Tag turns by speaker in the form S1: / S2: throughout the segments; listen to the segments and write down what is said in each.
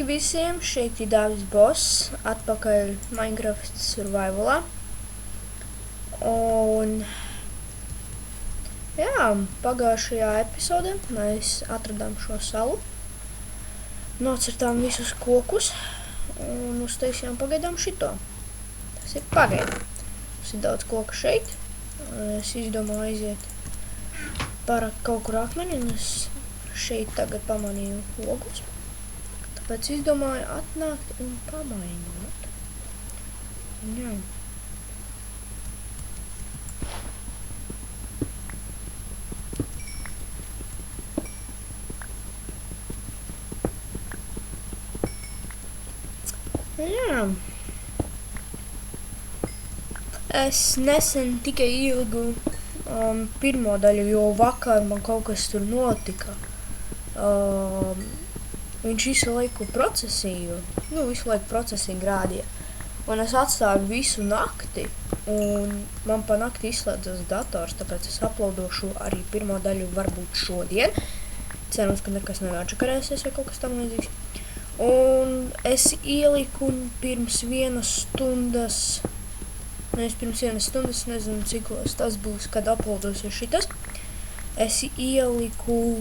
S1: Sveiki visiem, šeit ir Dāvis Boss, atpakaļ Minecraft Survivalā. Un jā, pagājušajā epizodē mēs atradām šo salu, nocirtām visus kokus un uztaisījām pagaidām šito. Tas ir pagaidām. Mums ir daudz koku šeit. Es izdomāju aiziet par kaut kur akmeni, un es šeit tagad pamanīju logus. Tāpēc izdomāju atnākt un pamainot. Jā. Jā. Es nesen tikai ieliku pirmo daļu, jo vakar man kaut kas tur notika. Viņš visu laiku procesīju, rādīja. Un es atstāju visu nakti, un man pa nakti izslēdzas dators, tāpēc es uploadošu arī pirmo daļu varbūt šodien. Cerams, ka nekas neatčakarēsies vai kaut kas tam līdzīgs. Un es ieliku pirms vienas stundas, nezinu cikos tas būs, kad uploadosies šitas. Es ieliku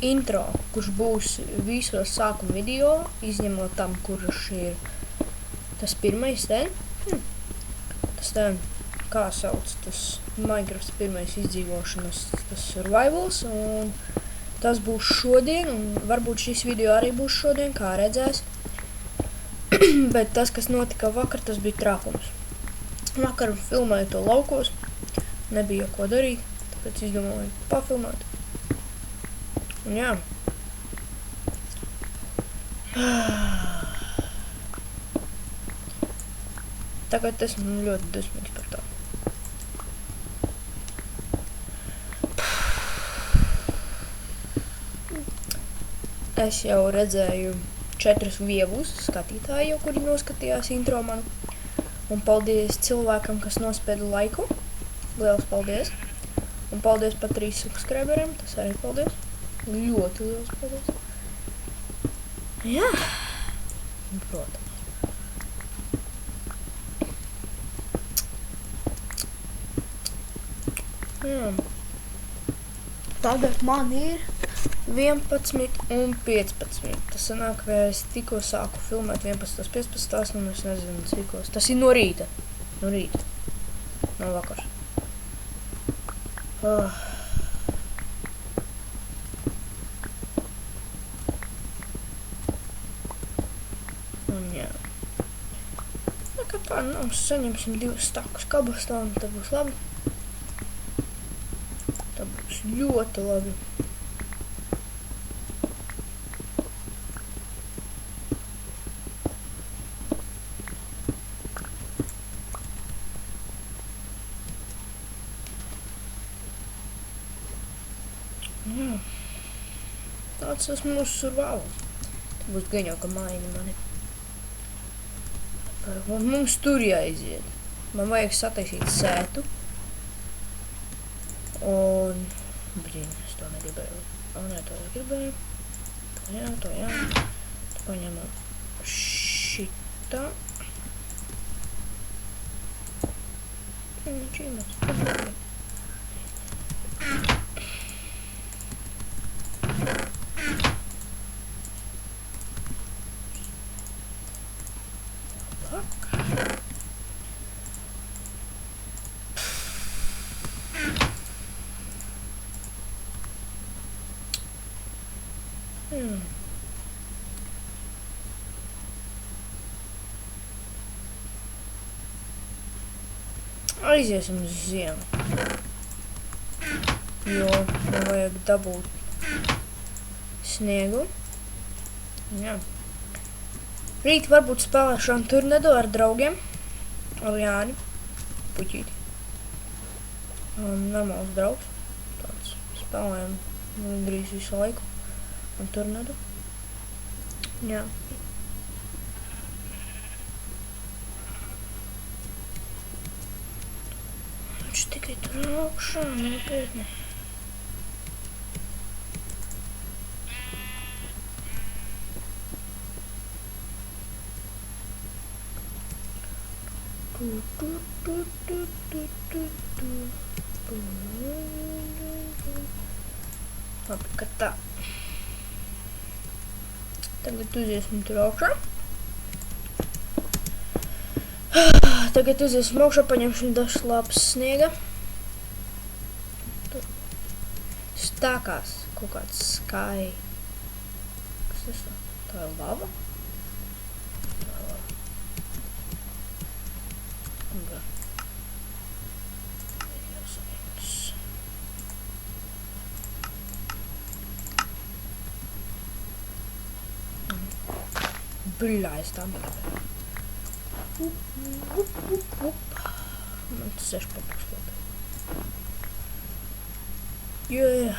S1: intro, kurš būs visos sākuma video, izņemot tam, kurš ir tas pirmais ten. Tas ten, kā sauc, tas Minecraft pirmais izdzīvošanas, tas survivals, un tas būs šodien, un varbūt šis video arī būs šodien, kā redzēs. Bet tas, kas notika vakar, tas bija trakums. Vakar filmēju to laukos, nebija ko darīt, tāpēc izdomāju pafilmēt. Un jā. Tagad esmu ļoti dusmīgs par to. Es jau redzēju 4 vievus skatītāju, kuri noskatījās intro manu. Un paldies cilvēkam, kas nospieda laiku. Liels paldies. Un paldies par 3 subscriberiem, tas arī paldies. Ļoti liels paldies. Jā. Protams. Jā. Tagad man ir 11 un 15. Tas sanāk, ka es tikko sāku filmēt 11.15, un es nezinu cikos. Tas ir no rīta. No rīta. No vakars. Un jā. Kā mums saņemsim 2 stakus kabastonu, tad būs labi. Tad būs ļoti labi. Jā. Tāds tas mūsu survivals. Tad būs gan jau, ka maini mani. Mums tur jāiziet. Man vajag sataisīt sētu. Un... Brīn, es to negribēju. Nē, to negribēju. To jā. Tad paņemam šitā. Čīmēs. Aiziesim uz ziemu, jo man vajag dabūt sniegu. Jā. Rīt varbūt spēlēšanu turnedu ar draugiem, ar Jāni, puķīti. Normāls draugs, tāds spēlējam drīz visu laiku, un turnedu. Jā. Viņš tikai tur augšā, nopietni. Labi, ka tā. Tagad uziesim tur augšā. Tagad uziesim augšā, paņemsim dažas lapas sniega. Tur stākās kaut kāds skai. Kas tas tā? Tā ir lava? Tā ir lava. Bļā, es tā biju. Man tas 6 papuks labi. Yeah.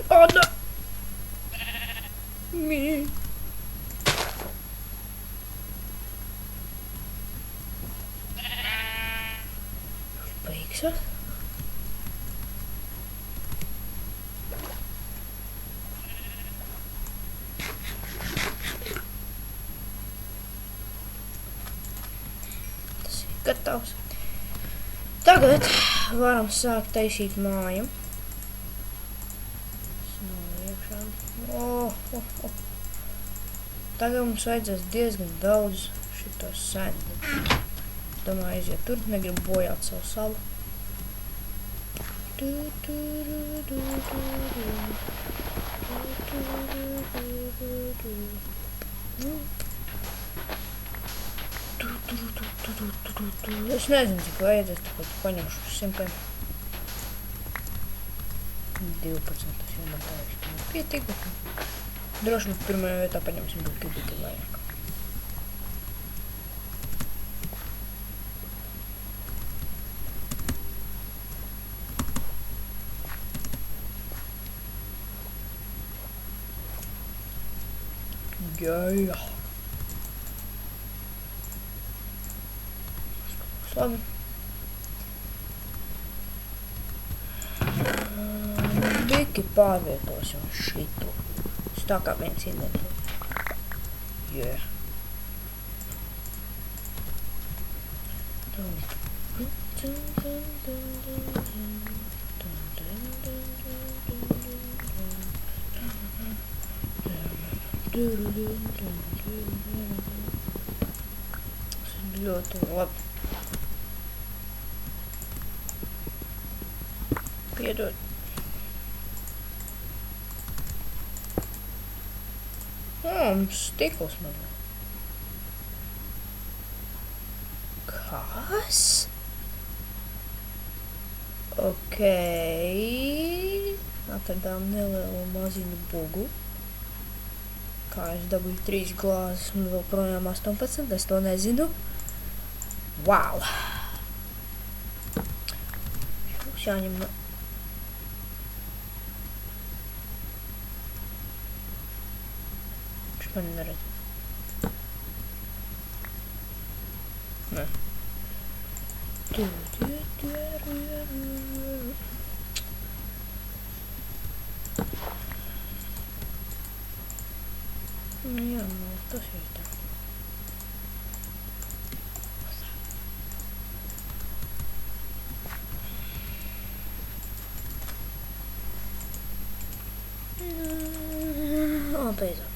S1: Oh no! Me. Beigsies. Tas ir gatavs. Tagad varam sākt taisīt māju. Tagad mums vajadzēs diezgan daudz šitos sēņu. Domāju, aiziet tur, negribu bojāt savu salu. Es nezinu, cik vajadzēs, tāpēc paņemšu 100. 12, tas jau man tā ir pietiek, bet droši vien pirmajā vietā paņemsim tikai vajag. Jā. Labi. Biki pārvietosim šitu. Tā kā viens inventors. Yeah. Tas ir ļoti labi. Piedod. Mums stikls man. Kas? Okei. Atradām nelielu maziņu bugu. Kā es dabūju 3 glāzes un vēl projām 18, es to nezinu. Wow! Šos jāņem no... Man neredz. Nē. Jā, no tas ir tā. Beidzot.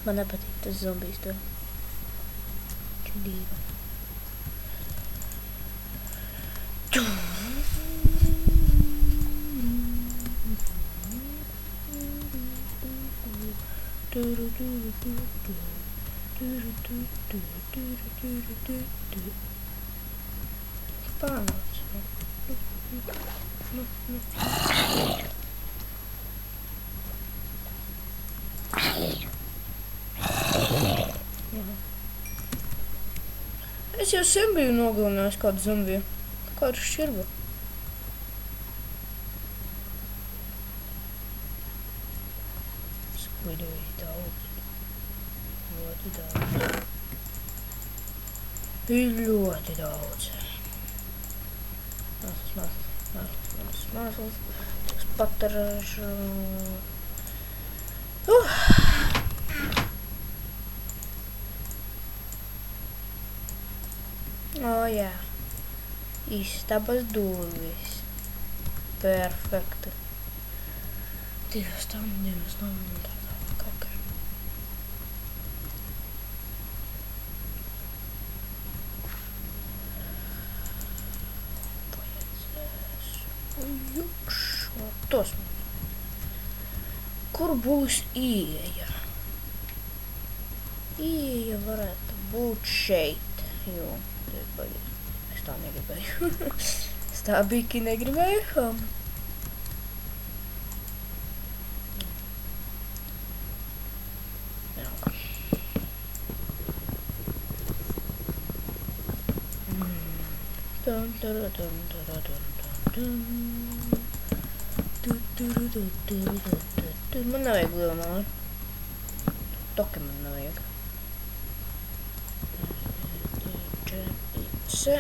S1: Man nepatīk tas zombijs tur. Čudība. Pārnāc. Es jau sen biju nogalinājis kādu zombiju. Kādu šķirbu. Skuidoju daudz. Ļoti daudz. Ir ļoti daudz. Māslas. pataražu. Jā. Istabas durvis. Perfekti. Divas tam, tā. Ok. Vajadzēs. Jukš. Tos. Kur būs ieeja? Ieeja varētu būt šeit. Jo, es tā negribēju. Es tā biki negribēju. Man nevajag lielu māju. Toki man nevajag. Čepice.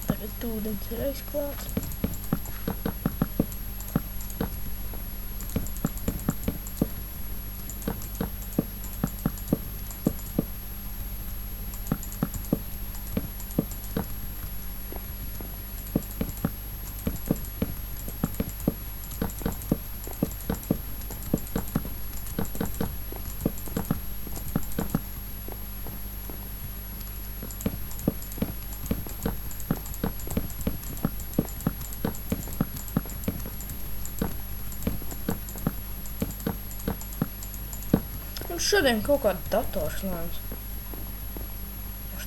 S1: Tagad ūdens ir aizklāts. Šodien kaut kāda dators lēns.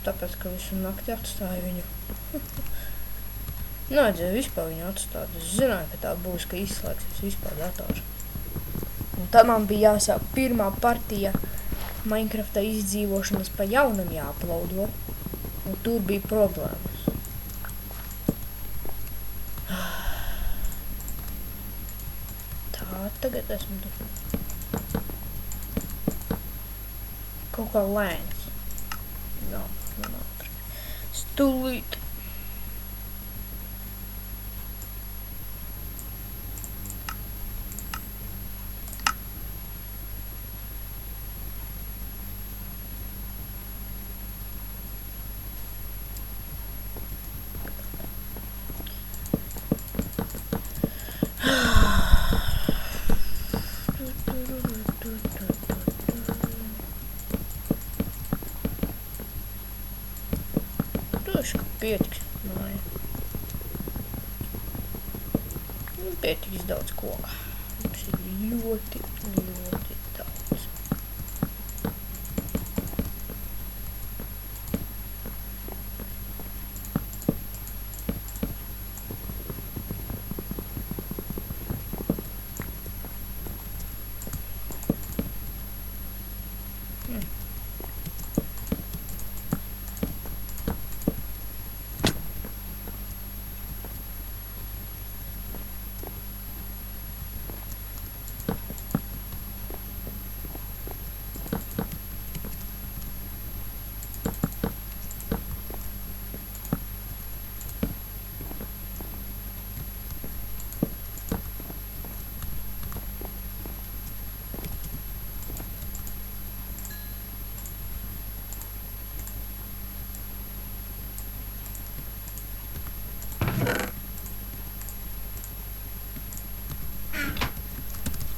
S1: Tāpēc, ka visu nakti atstāju viņu. Nevajadzēja vispār viņu atstāt. Es zināju, ka tā būs, ka izslēgsies vispār dators. Un tad man bija jāsāk pirmā partija Minecraftā izdzīvošanas pa jaunam jāuploado. Un tur bija problēmas. Tā, tagad esmu tur. Kaut kā lēns. Man ātri. Stulīt. Pietiks māja. Pietiks daudz koka. Mums ir ļoti daudz.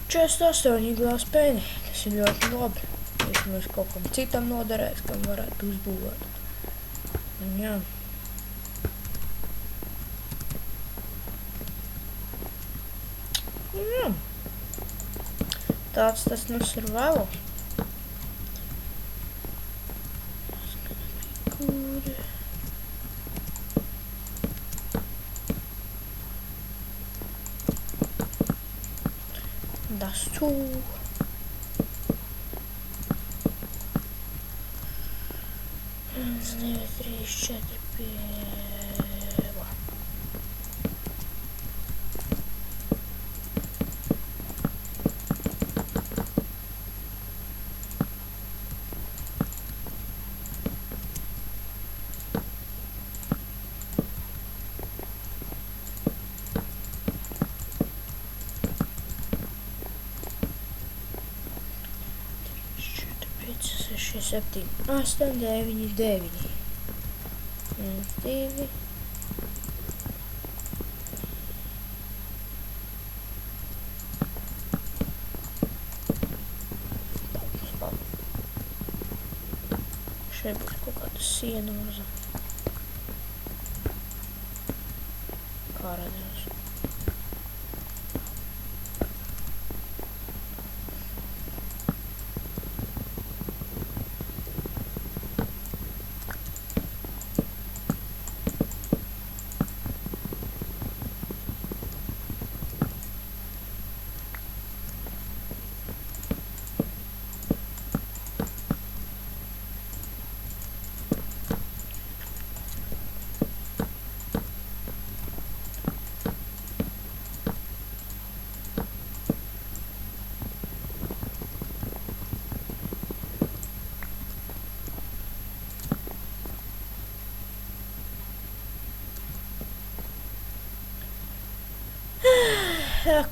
S1: Četrdesmit astoņi glāz pēni. Tas ir ļoti labi. Vismaz kaut kam citam noderēs, kam varētu uzbūvēt. Un jā. Tāds tas nu survival. Good. Das too. Nevis 3, 4, 5. Šie 7, 8, 9, 9. 1, 2. Šeit būs kaut kāda sienoza. Kā redzams.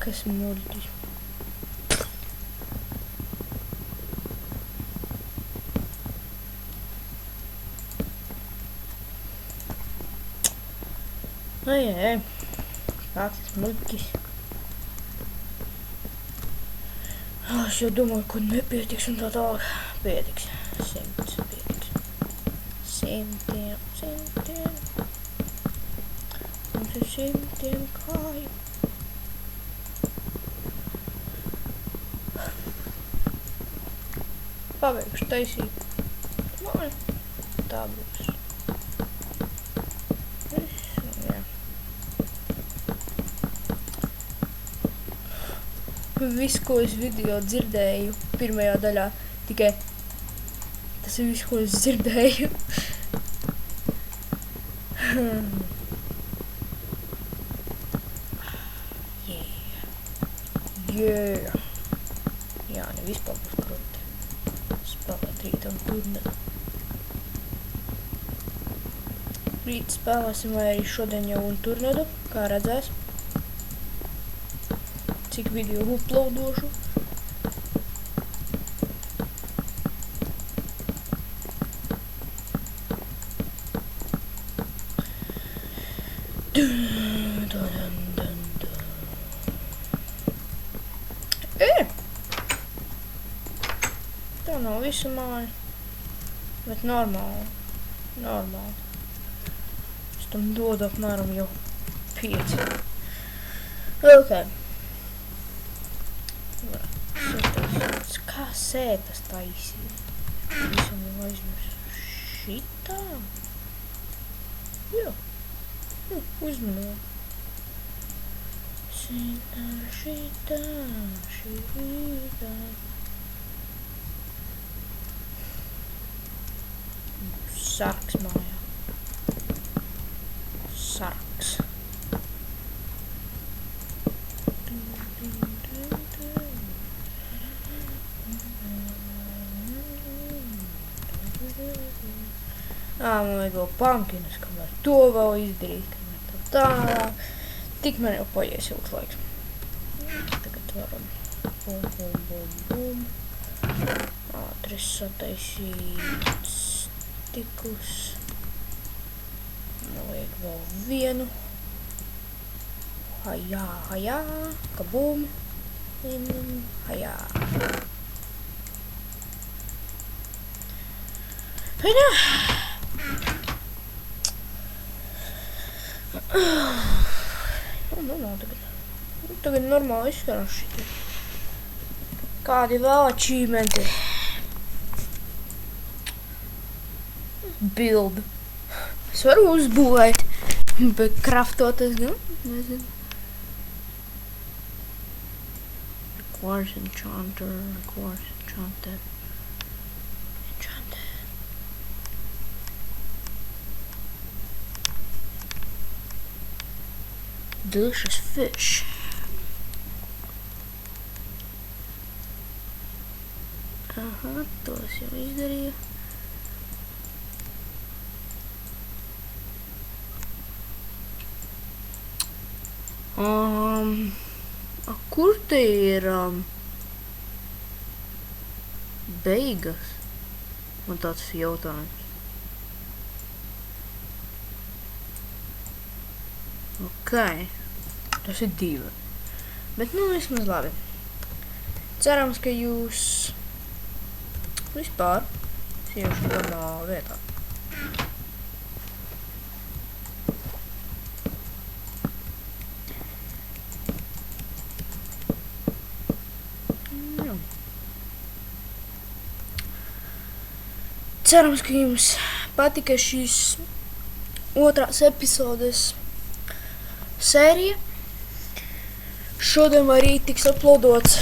S1: Kas muļķis. Ai, kāds muļķis. Es jau domāju, ka nepietiks un tā tālāk. Pietiks. 100 pietiks. 100. Mums ir 100 kāju. Pabeigšu taisīt. Tā būs. Jā. Viss, ko es video dzirdēju pirmajā daļā, tikai tas ir viss, ko es dzirdēju. Yeah. Jā, vispār būs krūti. Spēlēt rīt un turnēdu. Rīt spēlēsim vai arī šodien jau un turnēdu, kā redzēs. Cik video uploadošu. Tā nav visa māja, bet normāli. Es tam dodu apmēram jau 5. Ok. Kā sētas taisīt? Visam jau aizmirst. Šitā? Jā. Uzmanību. Šitā. Sarks mājā. Sarks. Man vajag vēl pankinus, kamēr to vēl izdarīt, kamēr tā. Tik man jau paies ilgs laiks. Tagad varam bum. Ātri sataisīt stiklus. Man vajag vēl vienu. Hajā, kabum. Hajā. Hajā. Nav tagad. Tagad normāli izskarās šitie. Kādi vēl achievementi? Build. Es varu uzbūvēt, bet kraftot es gan nezinu. Quartz enchanter, quartz enchanted. Delicious fish. Aha, to es jau izdarīju. Kur te ir beigas? Man tāds jautājums. Ok, tas ir divi. Bet nu vismaz labi. Cerams, ka jūs vispār iešu normālā vietā. Cerams, ka jums patika šīs otrās epizodes sērija. Šodien vai rīt tiks uploadots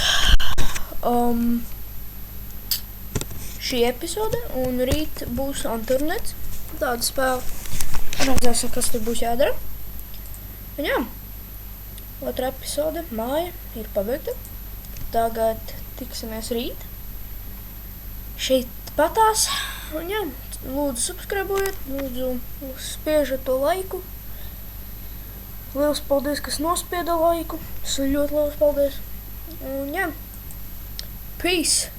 S1: šī epizode, un rīt būs Anturnets, tāda spēle. Redzēsim, kas tur būs jādara. Un jā, otra epizode, māja, ir pabeigta. Tagad tiksimies rīt. Šeit patās. Un jā, lūdzu subscribojiet, lūdzu spiežat to laiku. Liels paldies, kas nospieda laiku. Tas ir ļoti liels paldies. Un jā, peace!